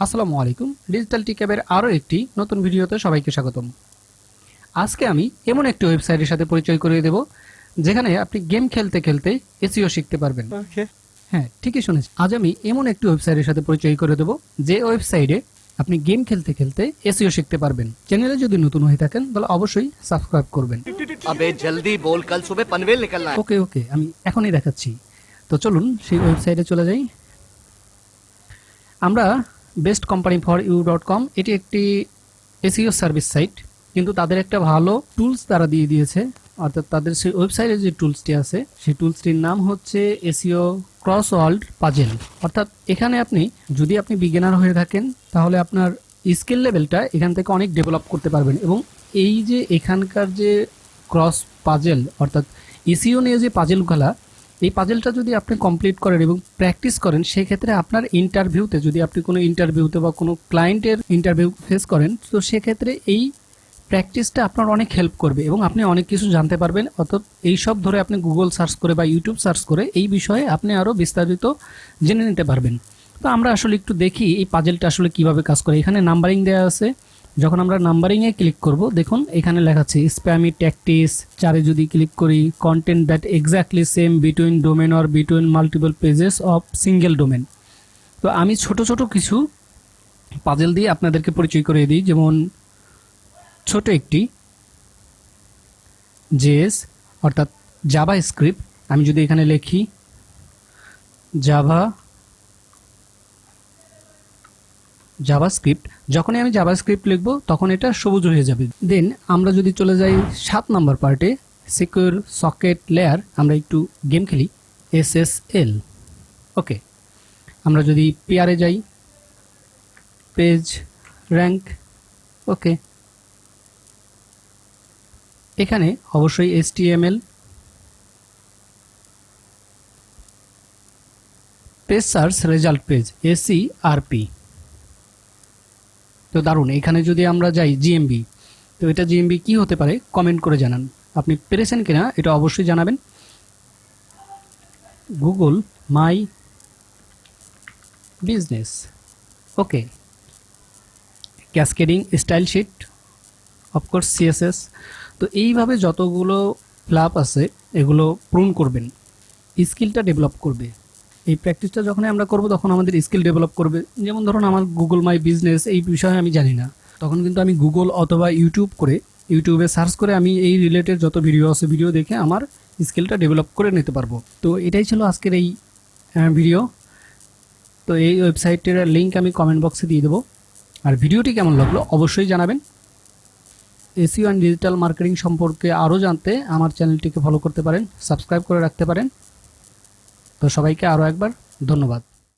আসসালামু আলাইকুম। ডিজিটাল টিক্যাবের আরও একটি নতুন ভিডিওতে সবাইকে স্বাগতম। আজকে আমি এমন একটি ওয়েবসাইটের সাথে পরিচয় করিয়ে দেব যেখানে আপনি গেম খেলতে খেলতে এসইও শিখতে পারবেন। হ্যাঁ, ঠিকই শুনেছেন। আজ আমি এমন একটি ওয়েবসাইটের সাথে পরিচয় করে দেব যে ওয়েবসাইটে আপনি গেম খেলতে খেলতে এসইও শিখতে পারবেন। চ্যানেলে যদি নতুন হয়ে থাকেন তাহলে অবশ্যই সাবস্ক্রাইব করবেন। अबे जल्दी बोल, कल सुबह पनवेल निकलना है। ওকে আমি এখনই দেখাচ্ছি। তো চলুন সেই ওয়েবসাইটে চলে যাই। আমরা bestcompanyforyou.com এটি একটি এসইও সার্ভিস সাইট, কিন্তু তাদের একটা ভালো টুলস তারা দিয়ে দিয়েছে। অর্থাৎ তাদের সেই ওয়েবসাইটে যে টুলসটি আছে সেই টুলসটির নাম হচ্ছে এসইও ক্রসওয়ার্ল্ড পাজেল। অর্থাৎ এখানে যদি আপনি বিগিনার হয়ে থাকেন তাহলে আপনার স্কিল লেভেলটা এখান থেকে অনেক ডেভেলপ করতে পারবেন। এবং এই যে এখানকার যে ক্রস পাজেল অর্থাৎ এসইও নিয়ে যে পাজেলগুলা, এই পাজেলটা যদি আপনি কমপ্লিট করেন এবং প্র্যাকটিস করেন, সেক্ষেত্রে আপনার ইন্টারভিউতে যদি আপনি কোনো ইন্টারভিউতে বা কোনো ক্লায়েন্টের ইন্টারভিউ ফেস করেন, তো সেক্ষেত্রে এই প্র্যাকটিসটা আপনার অনেক হেল্প করবে এবং আপনি অনেক কিছু জানতে পারবেন। অর্থাৎ এইসব ধরে আপনি গুগল সার্চ করে বা ইউটিউব সার্চ করে এই বিষয়ে আপনি আরও বিস্তারিত জেনে নিতে পারবেন। তো আমরা আসলে একটু দেখি এই পাজেলটা আসলে কিভাবে কাজ করে। এখানে নাম্বারিং দেওয়া আছে। যখন আমরা নাম্বারিংয়ে ক্লিক করব, দেখুন এখানে লেখা আছে স্প্যামি ট্যাকটিক্স। 4-এ যদি ক্লিক করি, content that exactly same between domain or between multiple pages of single domain. তো আমি ছোট ছোট কিছু পাজেল দিয়ে আপনাদেরকে পরিচয় করে দিই। যেমন ছোট একটি জেএস অর্থাৎ জাভা স্ক্রিপ্ট, আমি যদি এখানে লিখি জাভাস্ক্রিপ্ট, যখনই আমি জাভাস্ক্রিপ্ট লিখব তখন এটা সবুজ হয়ে যাবে। দেন আমরা যদি চলে যাই 7 নম্বর পার্টে সিকিউর সকেট লেয়ার, আমরা একটু গেম খেলি এসএসএল। ওকে, আমরা যদি পিআরে যাই পেজ র্যাঙ্ক। ওকে, এখানে অবশ্যই HTML page search result page SERP। তো দারুণ। এখানে যদি আমরা যাই জিএমবি, তো এটা জিএমবি কি হতে পারে কমেন্ট করে জানান। আপনি পেরেছেন কিনা এটা অবশ্যই জানাবেন। Google my business. Okay, cascading style sheet, of course CSS। তো এইভাবে যতগুলো ফ্ল্যাপ আছে এগুলো পূরণ করবেন, স্কিলটা ডেভেলপ করবে। এই প্র্যাকটিসটা যখন আমরা করব তখন আমাদের স্কিল ডেভেলপ করবে। যেমন ধরুন আমার গুগল মাই বিজনেস এই বিষয়ে আমি জানি না, তখন কিন্তু আমি গুগল অথবা ইউটিউবে সার্চ করে আমি এই রিলেটেড যত ভিডিও আছে ভিডিও দেখে আমার স্কিলটা ডেভেলপ করে নিতে পারবো। তো এটাই ছিল আজকের এই ভিডিও। তো এই ওয়েবসাইটের লিঙ্ক আমি কমেন্ট বক্সে দিয়ে দেবো। আর ভিডিওটি কেমন লাগলো অবশ্যই জানাবেন। এসইও অ্যান্ড ডিজিটাল মার্কেটিং সম্পর্কে আরও জানতে আমার চ্যানেলটিকে ফলো করতে পারেন, সাবস্ক্রাইব করে রাখতে পারেন। তো সবাইকে আরও একবার ধন্যবাদ।